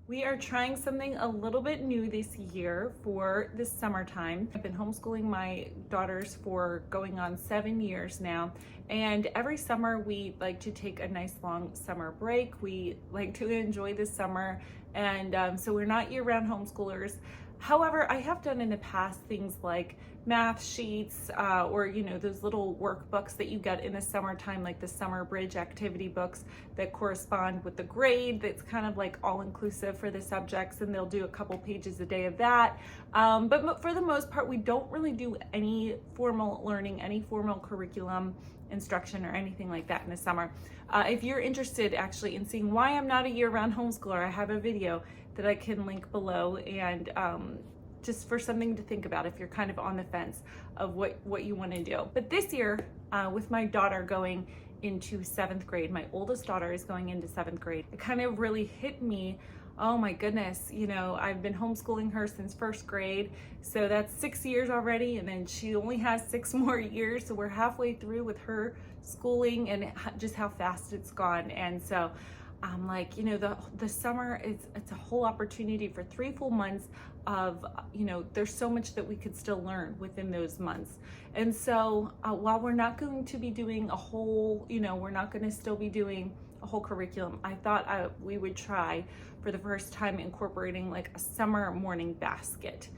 We are trying something a little bit new this year for the summertime. I've been homeschooling my daughters for going on 7 years now. And every summer we like to take a nice long summer break. We like to enjoy the summer. And so we're not year-round homeschoolers. However, I have done in the past things like math sheets or those little workbooks that you get in the summertime, like the summer bridge activity books that correspond with the grade. That's kind of like all inclusive for the subjects, and they'll do a couple pages a day of that. But for the most part, we don't really do any formal learning, any formal curriculum instruction or anything like that in the summer. If you're interested actually in seeing why I'm not a year-round homeschooler, I have a video that I can link below, and just for something to think about if you're kind of on the fence of what you want to do. But this year, with my daughter going into 7th grade, my oldest daughter is going into 7th grade, it kind of really hit me, oh my goodness, I've been homeschooling her since 1st grade, so that's 6 years already, and then she only has 6 more years, so we're halfway through with her schooling, and just how fast it's gone. And so I'm like, the summer it's a whole opportunity for 3 full months of, there's so much that we could still learn within those months. And so while we're not going to be doing a whole, we're not going to still be doing a whole curriculum, I thought we would try for the first time incorporating like a summer morning basket.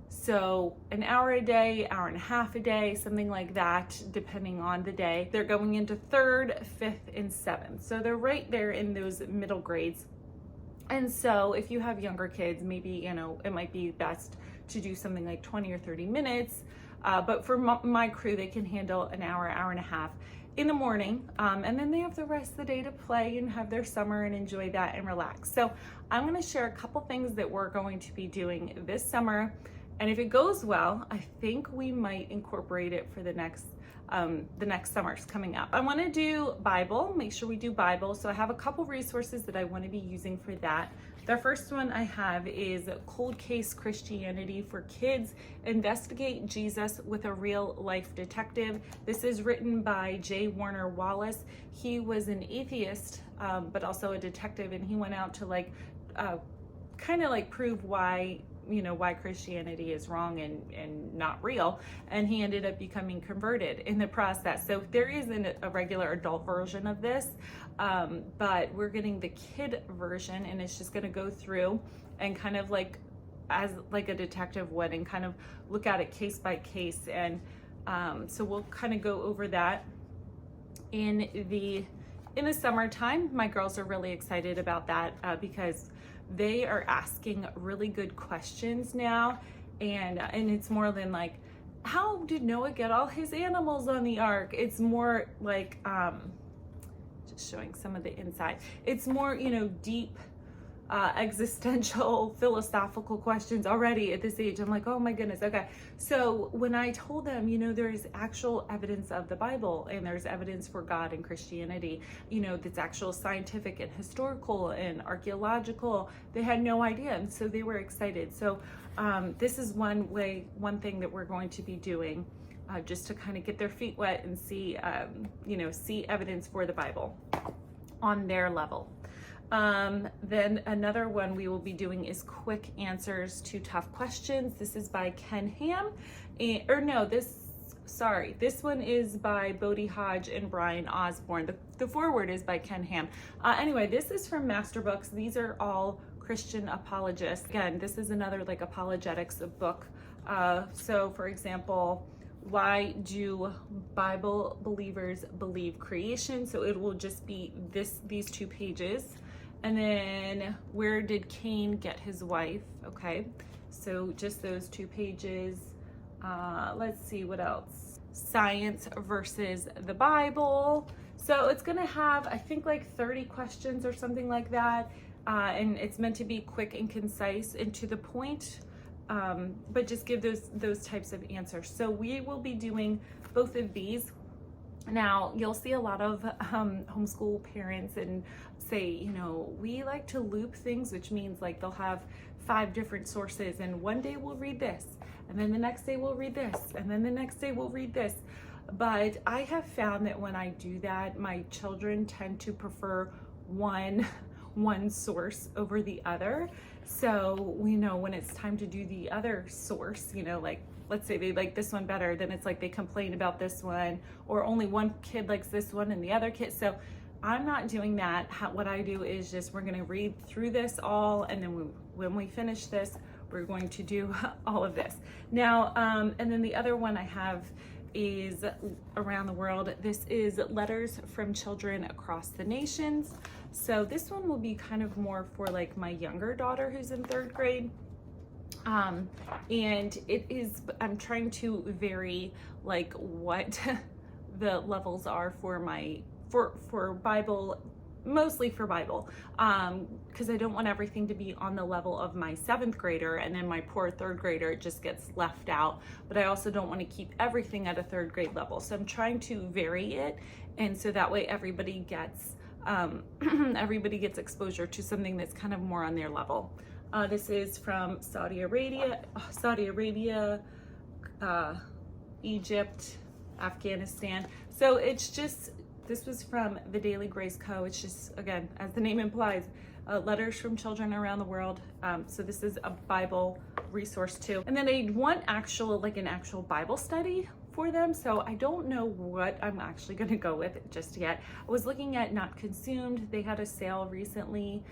So an hour a day, hour and a half a day, something like that, depending on the day. They're going into 3rd, 5th, and 7th. So they're right there in those middle grades. And so if you have younger kids, maybe, it might be best to do something like 20 or 30 minutes. But for my crew, they can handle an hour, hour and a half in the morning. And then they have the rest of the day to play and have their summer and enjoy that and relax. So I'm gonna share a couple things that we're going to be doing this summer. And if it goes well, I think we might incorporate it for the next summers coming up. I want to do Bible, make sure we do Bible. So I have a couple resources that I want to be using for that. The first one I have is Cold Case Christianity for Kids, Investigate Jesus with a Real Life Detective. This is written by J. Warner Wallace. He was an atheist, but also a detective, and he went out to kind of prove why Christianity is wrong and not real, and he ended up becoming converted in the process. So there isn't a regular adult version of this, but we're getting the kid version, and it's just going to go through and kind of as a detective would, and kind of look at it case by case. And so we'll kind of go over that in the summertime. My girls are really excited about that because they are asking really good questions now, and it's more than like, how did Noah get all his animals on the ark? It's more like just showing some of the inside. It's more deep existential philosophical questions already at this age. I'm like, oh my goodness. Okay, so when I told them, there's actual evidence of the Bible, and there's evidence for God and Christianity, that's actual scientific and historical and archaeological, they had no idea, and so they were excited. So this is one thing that we're going to be doing, just to kind of get their feet wet and see see evidence for the Bible on their level. Then another one we will be doing is Quick Answers to Tough Questions. This is by Ken Ham, this one is by Bodie Hodge and Brian Osborne. The foreword is by Ken Ham. Anyway, this is from Master Books. These are all Christian apologists. Again, this is another apologetics book. So for example, why do Bible believers believe creation? So it will just be these 2 pages. And then, where did Cain get his wife? Okay, so just those 2 pages. Let's see what else. Science versus the Bible. So it's gonna have, I think, 30 questions or something like that. And it's meant to be quick and concise and to the point, but just give those types of answers. So we will be doing both of these. Now, you'll see a lot of homeschool parents and say, we like to loop things, which means they'll have 5 different sources, and one day we'll read this, and then the next day we'll read this, and then the next day we'll read this. But I have found that when I do that, my children tend to prefer one one source over the other. So we know when it's time to do the other source, you know, like let's say they like this one better, then it's like they complain about this one, or only one kid likes this one and the other kid. So I'm not doing that. What I do is just, we're going to read through this all, and then when we finish this, we're going to do all of this. Now, and then the other one I have is around the world. This is letters from children across the nations. So this one will be kind of more for like my younger daughter who's in 3rd grade. And it is, I'm trying to vary like what the levels are for my, for Bible, mostly for Bible, because I don't want everything to be on the level of my 7th grader, and then my poor 3rd grader just gets left out. But I also don't want to keep everything at a 3rd grade level. So I'm trying to vary it, and so that way everybody gets everybody gets exposure to something that's kind of more on their level. This is from Saudi Arabia, Egypt, Afghanistan. So it's just, this was from the Daily Grace Co. It's just, again, as the name implies, letters from children around the world. So this is a Bible resource too. And then I want an actual Bible study for them. So I don't know what I'm actually gonna go with just yet. I was looking at Not Consumed. They had a sale recently.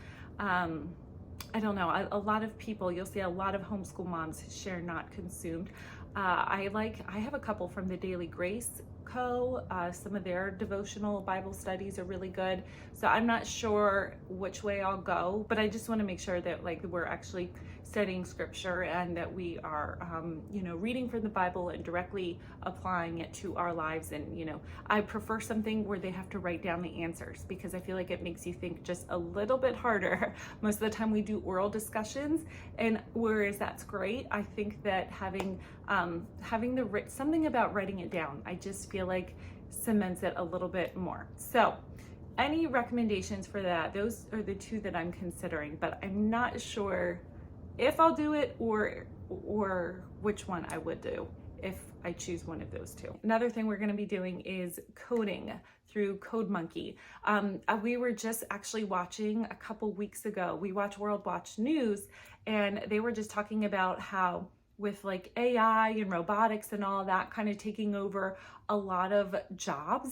I don't know, a lot of people, you'll see a lot of homeschool moms share Not Consumed. I have a couple from the Daily Grace Co. Some of their devotional Bible studies are really good. So I'm not sure which way I'll go, but I just want to make sure that like we're actually studying scripture and that we are, you know, reading from the Bible and directly applying it to our lives. And, you know, I prefer something where they have to write down the answers, because I feel like it makes you think just a little bit harder. Most of the time we do oral discussions, and whereas that's great, I think that having something about writing it down, I just feel like cements it a little bit more. So any recommendations for that? Those are the two that I'm considering, but I'm not sure if I'll do it or which one I would do if I choose one of those two. Another thing we're going to be doing is coding through Code Monkey. We were just actually watching a couple weeks ago, we watch World Watch News, and they were just talking about how with like AI and robotics and all that kind of taking over a lot of jobs,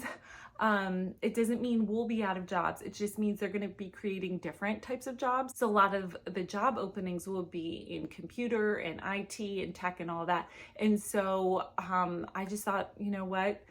it doesn't mean we'll be out of jobs. It just means they're going to be creating different types of jobs. So a lot of the job openings will be in computer and IT and tech and all that. And so I just thought, you know what?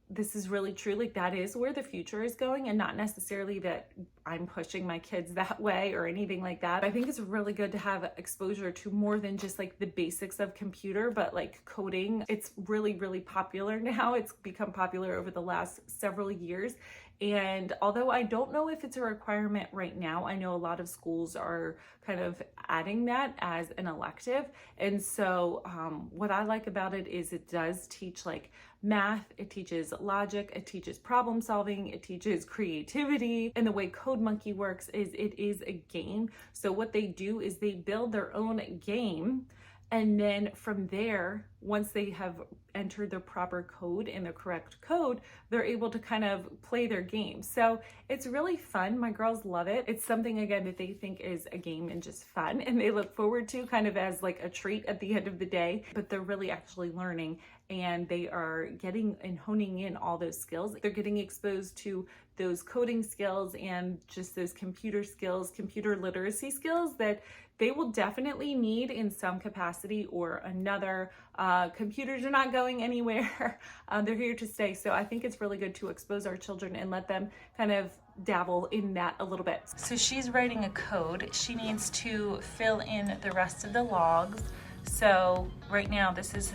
This is really true. Like that is where the future is going, and not necessarily that I'm pushing my kids that way or anything like that. I think it's really good to have exposure to more than just like the basics of computer, but like coding. It's really, really popular now. It's become popular over the last several years. And although I don't know if it's a requirement right now, I know a lot of schools are kind of adding that as an elective. And so what I like about it is it does teach like math, it teaches logic, it teaches problem solving, it teaches creativity. And the way Code Monkey works is it is a game. So what they do is they build their own game. And then from there, once they have entered the proper code and the correct code, they're able to kind of play their game. So it's really fun. My girls love it. It's something, again, that they think is a game and just fun, and they look forward to kind of as like a treat at the end of the day, but they're really actually learning, and they are getting and honing in all those skills. They're getting exposed to those coding skills and just those computer skills, computer literacy skills that they will definitely need in some capacity or another. Computers are not going anywhere. They're here to stay. So I think it's really good to expose our children and let them kind of dabble in that a little bit. So she's writing a code. She needs to fill in the rest of the logs. So right now, this is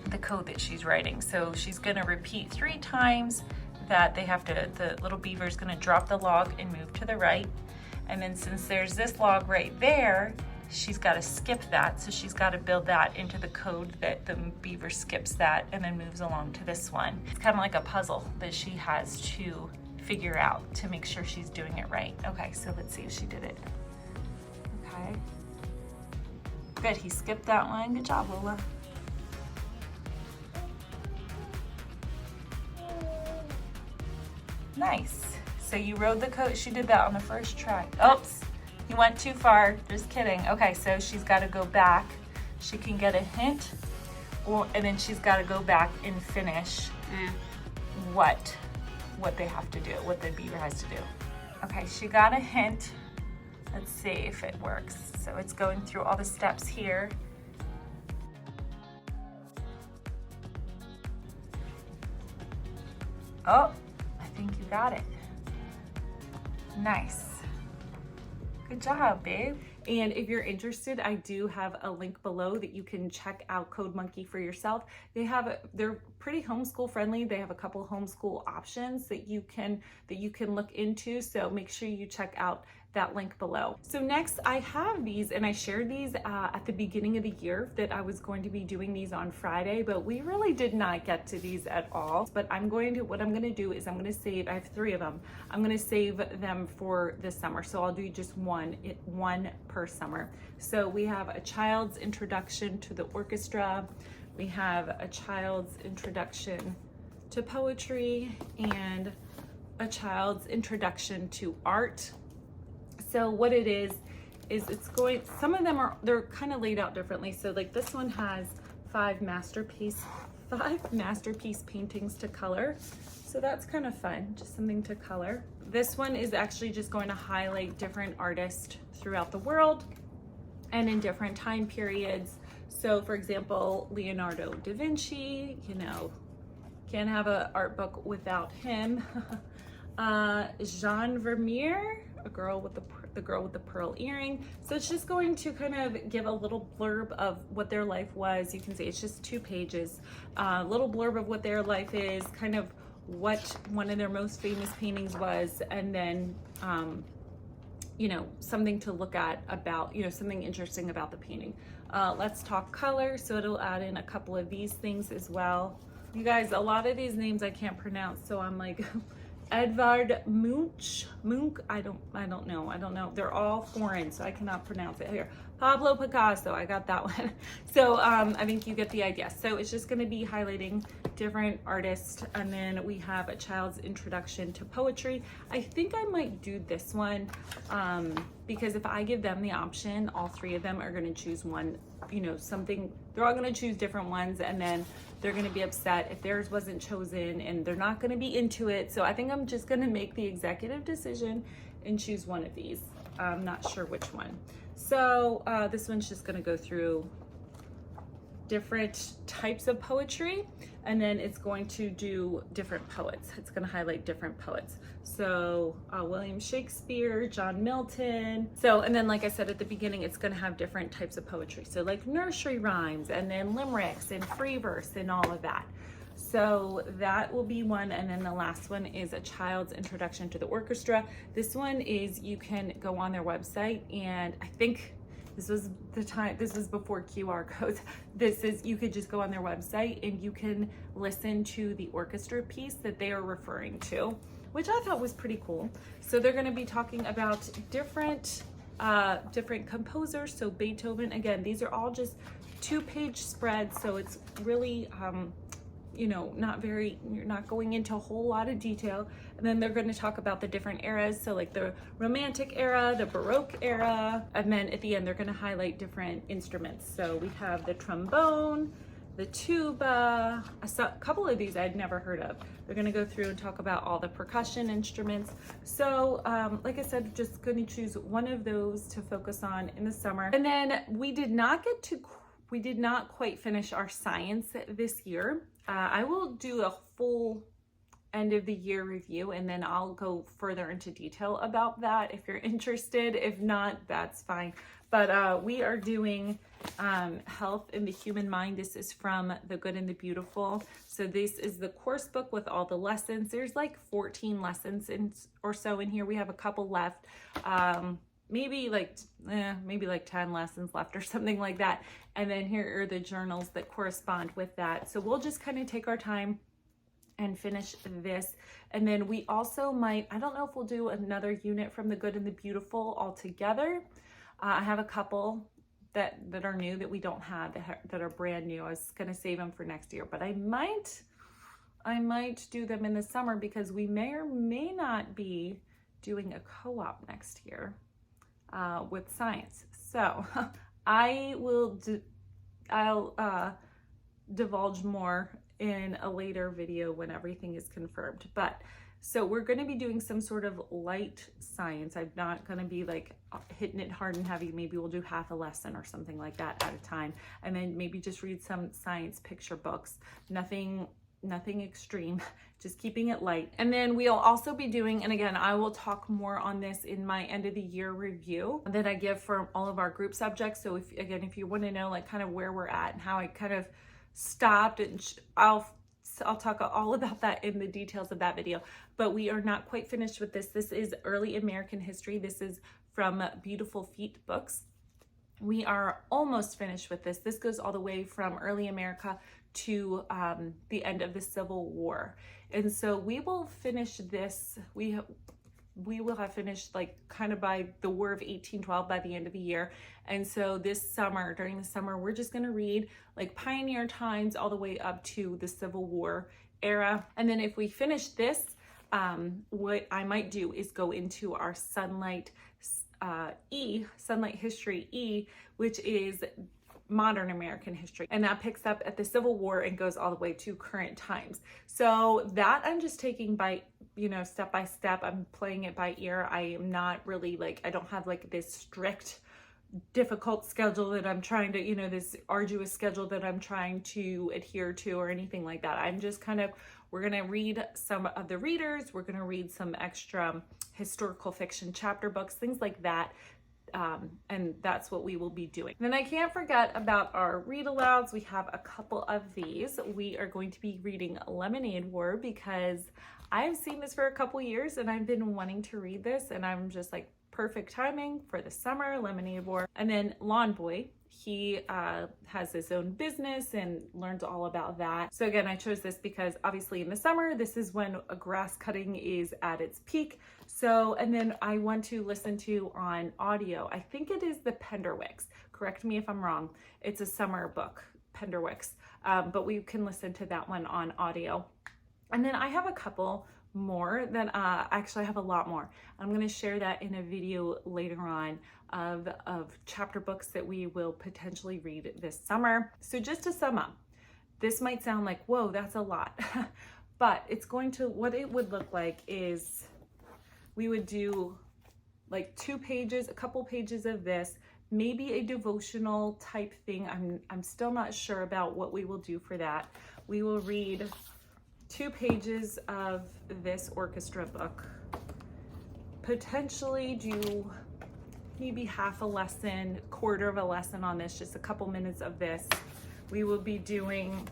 the code that she's writing. So she's gonna repeat 3 times that the little beaver is gonna drop the log and move to the right. And then since there's this log right there, she's got to skip that. So she's got to build that into the code that the beaver skips that and then moves along to this one. It's kind of like a puzzle that she has to figure out to make sure she's doing it right. Okay, so let's see if she did it. Okay. Good, he skipped that one. Good job, Lola. Nice. So you rode the coat. She did that on the first try. Oops, you went too far. Just kidding. Okay, so she's got to go back. She can get a hint, and then she's got to go back and finish what they have to do, what the beaver has to do. Okay, she got a hint. Let's see if it works. So it's going through all the steps here. Oh, I think you got it. Nice. Good job, babe. And if you're interested, I do have a link below that you can check out Code Monkey for yourself. They're pretty homeschool friendly. They have a couple homeschool options that you can look into. So make sure you check out that link below. So next I have these, and I shared these at the beginning of the year that I was going to be doing these on Friday, but we really did not get to these at all. But what I'm going to do is I'm going to save, I have 3 of them. I'm going to save them for this summer. So I'll do just one per summer. So we have a child's introduction to the orchestra. We have a child's introduction to poetry and a child's introduction to art. So what it is it's going, some of them they're kind of laid out differently. So like this one has 5 masterpiece paintings to color. So that's kind of fun, just something to color. This one is actually just going to highlight different artists throughout the world and in different time periods. So for example, Leonardo da Vinci, you know, can't have an art book without him. Jean Vermeer, the girl with the pearl earring. So it's just going to kind of give a little blurb of what their life was. You can see it's just 2 pages, little blurb of what their life is, kind of what one of their most famous paintings was, and then you know, something to look at about, you know, something interesting about the painting. Let's talk color. So it'll add in a couple of these things as well. You guys, a lot of these names I can't pronounce, so I'm like Edvard Munch, I don't know. They're all foreign, so I cannot pronounce it here. Pablo Picasso, I got that one. So I think you get the idea. So it's just going to be highlighting different artists, and then we have a child's introduction to poetry. I think I might do this one because if I give them the option, all 3 of them are going to choose one, you know, something. They're all going to choose different ones, and then they're going to be upset if theirs wasn't chosen, and they're not going to be into it. So I think I'm just going to make the executive decision and choose one of these. I'm not sure which one. So this one's just going to go through different types of poetry, and then it's going to do different poets. It's going to highlight different poets. So William Shakespeare, John Milton. So, and then like I said at the beginning, it's going to have different types of poetry. So like nursery rhymes, and then limericks and free verse and all of that. So that will be one. And then the last one is a child's introduction to the orchestra. This one is, you can go on their website, and I think this was before QR codes. You could just go on their website and you can listen to the orchestra piece that they are referring to, which I thought was pretty cool. So they're going to be talking about different composers. So Beethoven, again, these are all just 2-page spreads. So it's really, you know, you're not going into a whole lot of detail. And then they're going to talk about the different eras. So like the Romantic era, the Baroque era. And then at the end, they're going to highlight different instruments. So we have the trombone, the tuba, a couple of these I'd never heard of. They're going to go through and talk about all the percussion instruments. So like I said, just going to choose one of those to focus on in the summer. And then we did not quite finish our science this year. I will do a full end of the year review, and then I'll go further into detail about that if you're interested. If not, that's fine. But we are doing Health in the Human Mind. This is from The Good and the Beautiful. So this is the course book with all the lessons. There's like 14 lessons or so in here. We have a couple left. Maybe like 10 lessons left or something like that. And then here are the journals that correspond with that. So we'll just kind of take our time and finish this. And then we also might, I don't know if we'll do another unit from The Good and the Beautiful all together. I have a couple that are new that we don't have, that are brand new. I was going to save them for next year, but I might I might do them in the summer because we may or may not be doing a co-op next year with science. So I'll divulge more in a later video when everything is confirmed. But so we're going to be doing some sort of light science. I'm not going to be like hitting it hard and heavy. Maybe we'll do half a lesson or something like that at a time, and then maybe just read some science picture books. Nothing extreme, just keeping it light. And then we'll also be doing, and again, I will talk more on this in my end of the year review that I give for all of our group subjects. So if you want to know like kind of where we're at and how I kind of stopped, and I'll talk all about that in the details of that video. But we are not quite finished with this. This is early American history. This is from Beautiful Feet Books. We are almost finished with this. This goes all the way from early America to the end of the Civil War. And so we will finish this. We will have finished like kind of by the War of 1812 by the end of the year. And so this summer, during the summer, we're just going to read like pioneer times all the way up to the Civil War era. And then if we finish this, what I might do is go into our Sunlight History E, which is modern American history, and that picks up at the Civil War and goes all the way to current times. So that I'm just taking by, step by step. I'm playing it by ear. I am not really like, I don't have like this strict, difficult schedule that I'm trying to, this arduous schedule that I'm trying to adhere to or anything like that. I'm just kind of, we're going to read some of the readers. We're going to read some extra historical fiction chapter books, things like that. And that's what we will be doing. Then I can't forget about our read alouds. We have a couple of these. We are going to be reading Lemonade War because I've seen this for a couple years and I've been wanting to read this, and I'm just like, perfect timing for the summer, Lemonade War. And then Lawn Boy, he has his own business and learns all about that. So again, I chose this because obviously in the summer, this is when grass cutting is at its peak. So, and then I want to listen to on audio, I think it is the Penderwicks. Correct me if I'm wrong. It's a summer book, Penderwicks, but we can listen to that one on audio. And then I have a couple more than actually I have a lot more. I'm going to share that in a video later on of chapter books that we will potentially read this summer. So just to sum up, this might sound like, whoa, that's a lot, but it's going to, what it would look like is we would do like 2 pages, a couple pages of this, maybe a devotional type thing. I'm still not sure about what we will do for that. We will read 2 pages of this orchestra book, potentially do maybe half a lesson, quarter of a lesson on this, just a couple minutes of this. We will be doing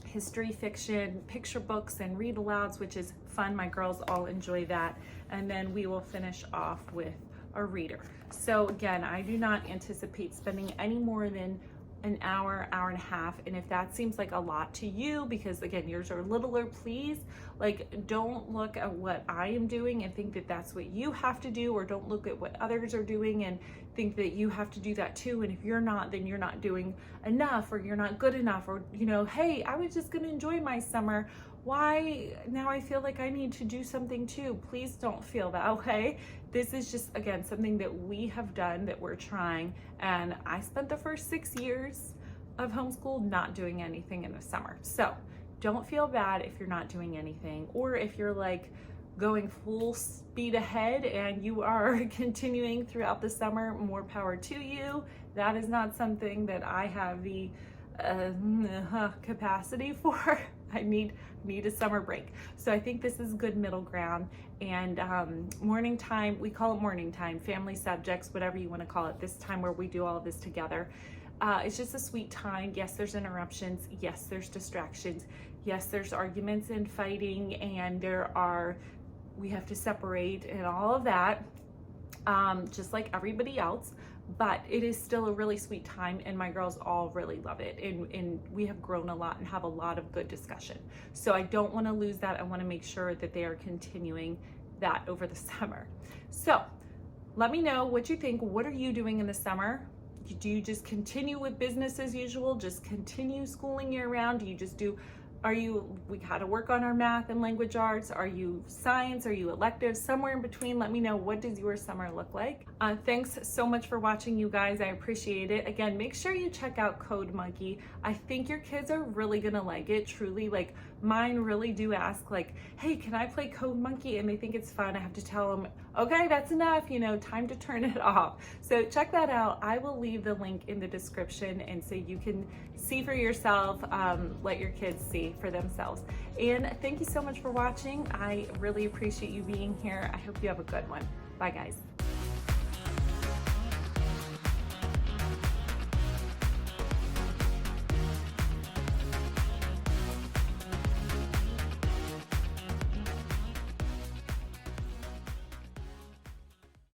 history fiction, picture books, and read alouds, which is fun. My girls all enjoy that. And then we will finish off with a reader. So again, I do not anticipate spending any more than an hour, hour and a half. And if that seems like a lot to you, because again, yours are littler, please, like, don't look at what I am doing and think that that's what you have to do, or don't look at what others are doing and think that you have to do that too. And if you're not, then you're not doing enough, or you're not good enough, or, hey, I was just going to enjoy my summer. Why now I feel like I need to do something too? Please don't feel that way. This is just, again, something that we have done, that we're trying. And I spent the first 6 years of homeschool not doing anything in the summer. So don't feel bad if you're not doing anything, or if you're like going full speed ahead and you are continuing throughout the summer, more power to you. That is not something that I have the capacity for. I need a summer break. So I think this is good middle ground. And morning time, we call it morning time, family subjects, whatever you want to call it, this time where we do all of this together. It's just a sweet time. Yes, there's interruptions. Yes, there's distractions. Yes, there's arguments and fighting, and we have to separate and all of that, just like everybody else. But it is still a really sweet time, and my girls all really love it. And we have grown a lot and have a lot of good discussion. So I don't want to lose that. I want to make sure that they are continuing that over the summer. So let me know what you think. What are you doing in the summer? Do you just continue with business as usual? Just continue schooling year round? Do you just do we gotta work on our math and language arts? Are you science? Are you electives? Somewhere in between, let me know, what does your summer look like? Thanks so much for watching, you guys. I appreciate it. Again, make sure you check out Code Monkey. I think your kids are really gonna like it, truly. Like, mine really do ask, like, hey, can I play Code Monkey? And they think it's fun. I have to tell them, okay, that's enough, you know, time to turn it off. So check that out. I will leave the link in the description, and so you can see for yourself, let your kids see for themselves. And thank you so much for watching. I really appreciate you being here. I hope you have a good one. Bye, guys.